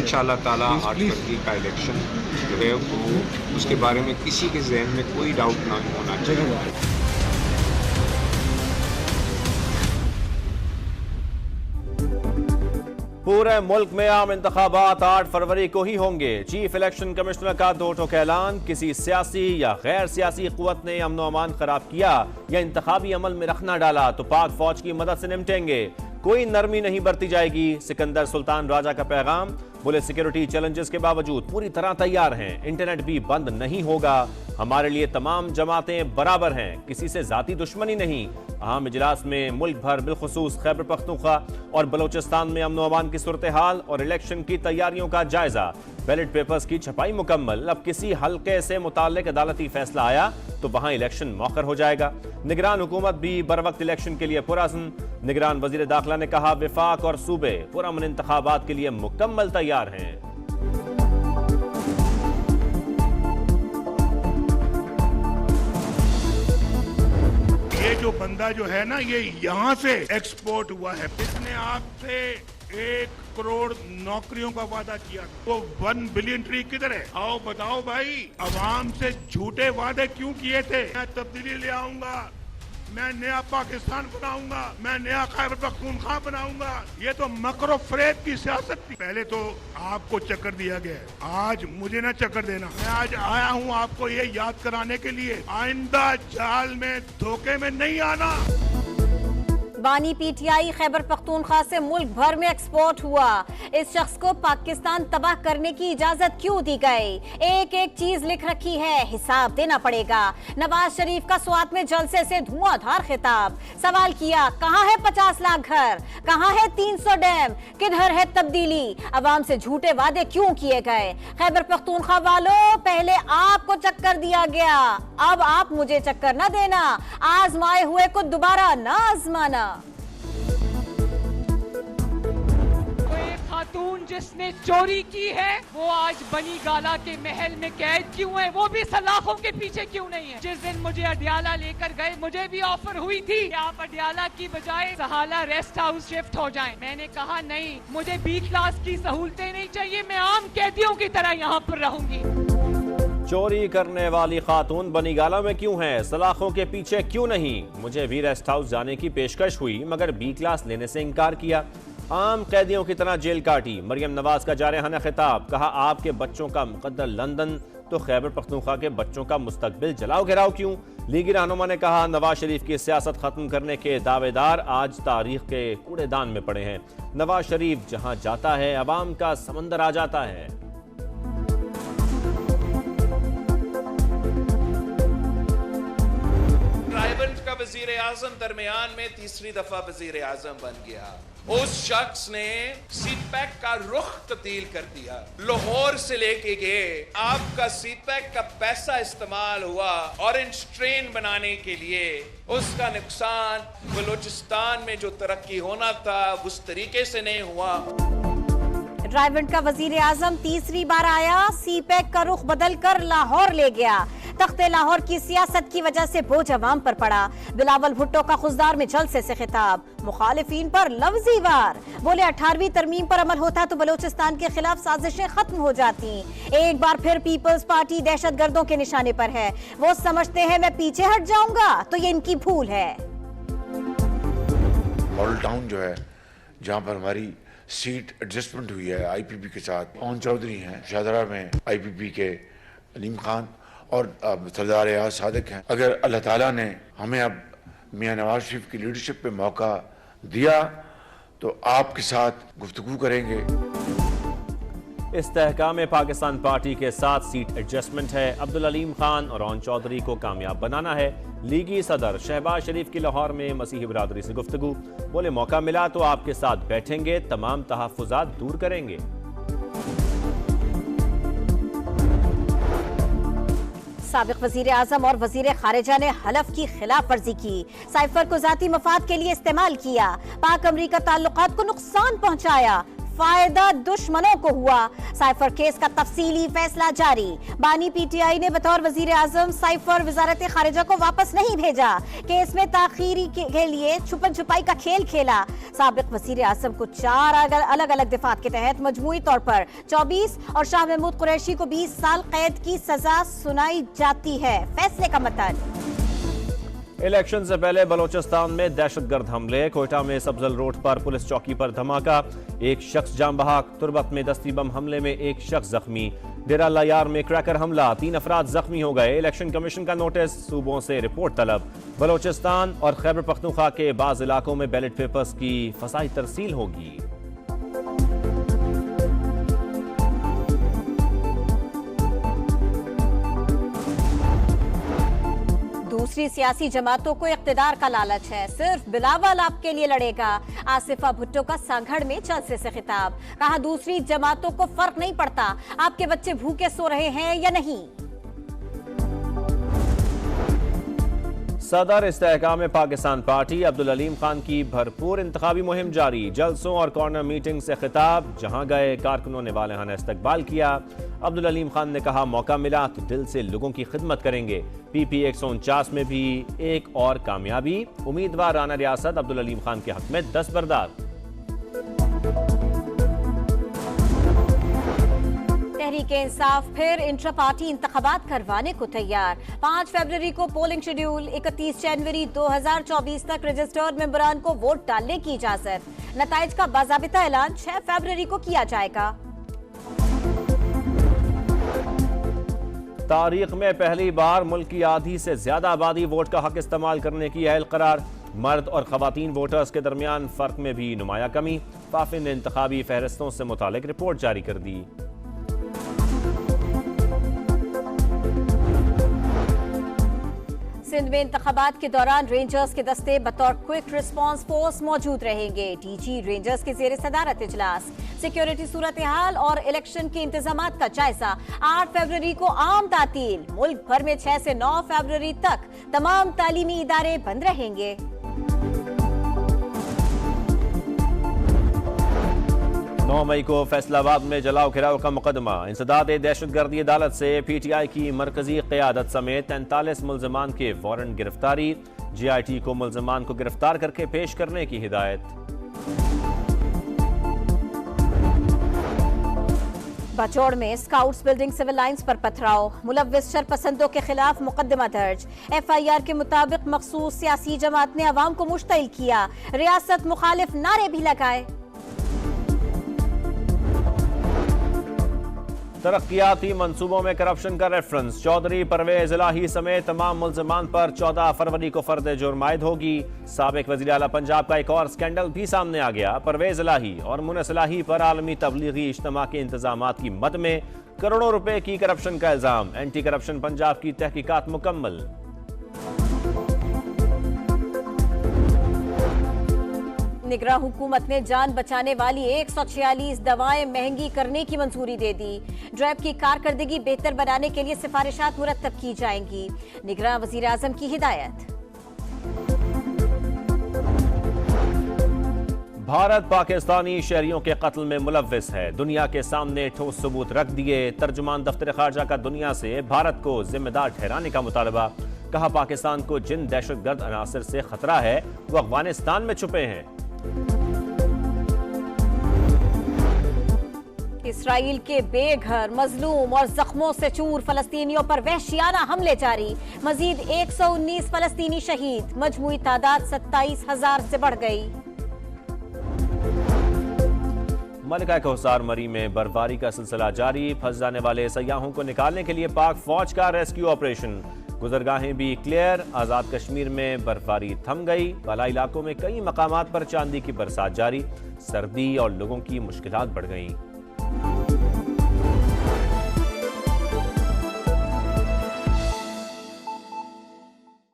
इंशाअल्लाह ताला 8 फरवरी का इलेक्शन जो है वो उसके बारे में किसी के जहन में कोई डाउट ना होना चाहिए। पूरे मुल्क में आम इंतखाबात 8 फरवरी को ही होंगे। चीफ इलेक्शन कमिश्नर का दो टोक ऐलान। किसी सियासी या गैर सियासी कुव्वत ने अमन अमान खराब किया या इंतखाबी अमल में रखना डाला तो पाक फौज की मदद से निपटेंगे, कोई नरमी नहीं बरती जाएगी। सिकंदर सुल्तान राजा का पैगाम। बोले सिक्योरिटी चैलेंजेस के बावजूद पूरी तरह तैयार हैं, इंटरनेट भी बंद नहीं होगा। हमारे लिए तमाम जमातें बराबर हैं, किसी से जाती दुश्मनी नहीं। अहम इजलास में मुल्क भर बिलखुसूस खैबर पख्तूनख्वा और बलोचिस्तान में अमन अमान की सूरत हाल और इलेक्शन की तैयारियों का जायजा। बैलेट पेपर्स की छपाई मुकम्मल। अब किसी हल्के से मुताल्लिक अदालती फैसला आया तो वहां इलेक्शन मौखर हो जाएगा। निगरान हुकूमत भी बर वक्त इलेक्शन के लिए पुरअज़्म। निगरान वजीर दाखिला ने कहा विफाक और सूबे पुरअमन इंतखाबात के लिए मुकम्मल तैयार हैं। ये जो बंदा जो है ना, ये यहाँ से एक्सपोर्ट हुआ है। इसने आपसे 1 करोड़ नौकरियों का वादा किया, तो 1 बिलियन ट्री किधर है? आओ बताओ भाई, अवाम से झूठे वादे क्यों किए थे? मैं तब्दीली ले आऊंगा, मैं नया पाकिस्तान बनाऊंगा, मैं नया खैबर पख्तूनख्वा बनाऊंगा। ये तो मकर फरेब की सियासत थी। पहले तो आपको चक्कर दिया गया है, आज मुझे ना चक्कर देना। मैं आज आया हूं आपको ये याद कराने के लिए, आइंदा जाल में धोखे में नहीं आना। बानी पीटीआई खैबर पख्तूनख्वा से मुल्क भर में एक्सपोर्ट हुआ। इस शख्स को पाकिस्तान तबाह करने की इजाजत क्यों दी गई? एक एक चीज लिख रखी है, हिसाब देना पड़ेगा। नवाज शरीफ का स्वात में जलसे से धुआंधार खिताब। सवाल किया कहां है 50 लाख घर, कहां है 300 डैम, किधर है तब्दीली? अवाम से झूठे वादे क्यों किए गए? खैबर पख्तूनख्वा वालों, पहले आपको चक्कर दिया गया, अब आप मुझे चक्कर न देना। आजमाए हुए को दोबारा न आजमाना। खातून जिसने चोरी की है वो आज बनी गाला के महल में कैद क्यों है? वो भी सलाखों के पीछे क्यों नहीं है? जिस दिन मुझे अडियाला लेकर गए, मुझे भी ऑफर हुई थी कि आप अडियाला की बजाय सहाला रेस्ट हाउस शिफ्ट हो जाएं। मैंने कहा नहीं, मुझे बी क्लास की सहूलतें नहीं चाहिए, मैं आम कैदियों की तरह यहाँ पर रहूंगी। चोरी करने वाली खातून बनी गाला में क्यों है, सलाखों के पीछे क्यों नहीं? मुझे भी रेस्ट हाउस जाने की पेशकश हुई मगर बी क्लास लेने से इनकार किया। आम कैदियों की तरह जेल काटी। मरियम नवाज का जारहाना खिताब। कहा आपके बच्चों का मुकद्दर लंदन तो खैबर पख्तूनख्वा के बच्चों का मुस्तकबिल जलाओ घेराव क्यों? लीगी रहनुमा ने कहा नवाज शरीफ की सियासत खत्म करने के दावेदार आज तारीख के कूड़ेदान में पड़े हैं। नवाज शरीफ जहां जाता है अवाम का समंदर आ जाता है। रायबंद का वजीर आजम दरमियान में तीसरी दफा वजीर आजम बन गया। उस शख्स ने सीपैक का रुख तब्दील कर दिया। लाहौर से लेके गए, आपका सीपैक का पैसा इस्तेमाल हुआ ऑरेंज ट्रेन बनाने के लिए। उसका नुकसान बलोचिस्तान में जो तरक्की होना था उस तरीके से नहीं हुआ। रायबंद का वजीर आजम तीसरी बार आया, सीपैक का रुख बदल कर लाहौर ले गया। तख्ते लाहौर की सियासत की वजह से बोझ अवाम पर पड़ा। बिलावल भुट्टो का खुशदार में जलसे से खिताब। मुखालिफिन पर लफ्जी वार। बोले 18वीं तरमीम पर अमल होता तो बलोचिस्तान के खिलाफ साजिशें खत्म हो जाती। एक बार फिर पीपल्स पार्टी दहशतगर्दों के निशाने पर है। वो समझते हैं मैं पीछे हट जाऊंगा तो ये इनकी भूल है। मॉडल टाउन जो है जहाँ पर हमारी सीट एडजस्टमेंट हुई है आईपीपी के साथ, पवन चौधरी हैं, शाहदरा में आईपीपी के अलीम खान और सरदार एयाज सादिक हैं। अगर अल्लाह ताला ने हमें अब मियां नवाज शरीफ की लीडरशिप पे मौका दिया तो आपके साथ गुफ्तगू करेंगे। इस्तेहकाम पाकिस्तान पार्टी के साथ सीट एडजस्टमेंट है। अब्दुल अलीम खान और ओन चौधरी को कामयाब बनाना है। लीगी सदर शहबाज शरीफ की लाहौर में मसीही बिरादरी से गुफ्तगू। बोले मौका मिला तो आपके साथ बैठेंगे, तमाम तहफ़्फ़ुज़ात दूर करेंगे। साबिक वजीर आजम और वजीर खारिजा ने हलफ की खिलाफ वर्जी की। साइफर को जाती मफाद के लिए इस्तेमाल किया। पाक अमरीका ताल्लुकात को नुकसान पहुंचाया। फायदा दुश्मनों को हुआ। साइफर केस का तफसीली फैसला जारी। बानी पीटीआई ने बतौर वजीर आजम साइफर वजारत खारिजा को वापस नहीं भेजा। केस में ताखीरी के लिए छुपन छुपाई का खेल खेला। साबिक वजीर आजम को 4 अलग अलग दफात के तहत मजमूई तौर पर 24 और शाह महमूद कुरैशी को 20 साल कैद की सजा सुनाई जाती है। फैसले का मतन। इलेक्शन से पहले बलोचिस्तान में दहशतगर्द हमले। कोयटा में सब्जल रोड पर पुलिस चौकी पर धमाका, एक शख्स जान बहक। तुरबत में दस्ती बम हमले में एक शख्स जख्मी। डेरा लायार में क्रैकर हमला, 3 अफराद जख्मी हो गए। इलेक्शन कमीशन का नोटिस, सूबों से रिपोर्ट तलब। बलोचिस्तान और खैबर पख्तूनख्वा के बाज इलाकों में बैलेट पेपर्स की फसाई तरसील होगी। दूसरी सियासी जमातों को इख्तिदार का लालच है, सिर्फ बिलावल आपके लिए लड़ेगा। आसिफा भुट्टो का सांगड़ में जलसे से खिताब। कहा दूसरी जमातों को फर्क नहीं पड़ता आपके बच्चे भूखे सो रहे हैं या नहीं। सदर इस्तेहकाम पाकिस्तान पार्टी अब्दुल अलीम खान की भरपूर इंतखाबी मुहिम जारी। जलसों और कॉर्नर मीटिंग से खिताब, जहां गए कारकुनों ने वालिहाना इस्तकबाल किया। अब्दुल अलीम खान ने कहा मौका मिला तो दिल से लोगों की खिदमत करेंगे। PP 149 में भी एक और कामयाबी, उम्मीदवार राना रियासत अब्दुल अलीम खान के हक में दस्तबरदार। तहरीके इंसाफ फिर इंट्रा पार्टी इंतखाबात करवाने को तैयार। 5 फरवरी को पोलिंग शेड्यूल, 31 जनवरी 2024 तक रजिस्टर्ड मेंबरान को वोट डालने की इजाजत। नताइज का बाज़ाबिता ऐलान 6 फरवरी को किया जाएगा। तारीख में पहली बार मुल्क की आधी से ज्यादा आबादी वोट का हक इस्तेमाल करने की अहल करार। मर्द और खवातीन वोटर्स के दरमियान फर्क में भी नुमाया कमी। फाफिन ने इंतखाबी फहरिस्तों से मुतालिक रिपोर्ट जारी कर दी। सिंध में इंतखाबात के दौरान रेंजर्स के दस्ते बतौर क्विक रिस्पांस फोर्स मौजूद रहेंगे। DG रेंजर्स के ज़ेरे सदारत इजलास। सिक्योरिटी सूरत हाल और इलेक्शन के इंतजामात का जायजा। 8 फरवरी को आम तातील। मुल्क भर में 6 से 9 फरवरी तक तमाम तालीमी इदारे बंद रहेंगे। 9 मई को फैसलाबाद में जलाओ घिराव का मुकदमा। इंसदाद दहशतगर्दी अदालत से PTI की मरकजी क़यादत समेत 43 मुल्ज़मान के वारंट गिरफ्तारी। GIT को मुल्ज़मान को गिरफ्तार करके पेश करने की हिदायत। बाचौड़ में स्काउट्स बिल्डिंग सिविल लाइंस पर पथराव। मुलव्विस शरपसंदों के खिलाफ मुकदमा दर्ज। FIR के मुताबिक मखसूस सियासी जमात ने अवाम को मुश्तिल किया। रियासत मुखालिफ नारे भी लगाए। तरक्याती मंसूबों में करप्शन का रेफरेंस। चौधरी परवेज इलाही समेत तमाम मुल्ज़मान पर 14 फरवरी को फर्द जुर्म आयद होगी। साबिक वज़ीर आला पंजाब का एक और स्कैंडल भी सामने आ गया। परवेज इलाही और मुनस इलाही पर आलमी तबलीगी इज्तिमा के इंतजामात की मद में करोड़ों रुपए की करप्शन का इल्जाम। एंटी करप्शन पंजाब की तहकीकात मुकम्मल। निगरां हुकूमत ने जान बचाने वाली 146 दवाएं महंगी करने की मंजूरी दे दी। ड्रैब की कारकर्दगी बेहतर बनाने के लिए सिफारिशात मुरत्तब की जाएंगी। निगरां वजीर आजम की हिदायत। भारत पाकिस्तानी शहरियों के कत्ल में मुलव्विस है। दुनिया के सामने ठोस सबूत रख दिए। तर्जुमान दफ्तर खारजा का दुनिया से भारत को जिम्मेदार ठहराने का मुतालबा। कहा पाकिस्तान को जिन दहशतगर्द अनासर से खतरा है वो अफगानिस्तान में छुपे हैं। इसराइल के बेघर, मजलूम और जख्मों से चूर फलस्तीनियों पर वहशियाना हमले जारी। मजीद 119 फलस्तीनी शहीद। मजमूई तादाद 27,000 से बढ़ गई। मलिका कोहसार मरी में बर्फबारी का सिलसिला जारी। फंस जाने वाले सयाहों को निकालने के लिए पाक फौज का रेस्क्यू ऑपरेशन। गुजरगाहें भी क्लियर। आजाद कश्मीर में बर्फबारी थम गई। बाला इलाकों में कई मकामात पर चांदी की बरसात जारी। सर्दी और लोगों की मुश्किलात बढ़ गईं।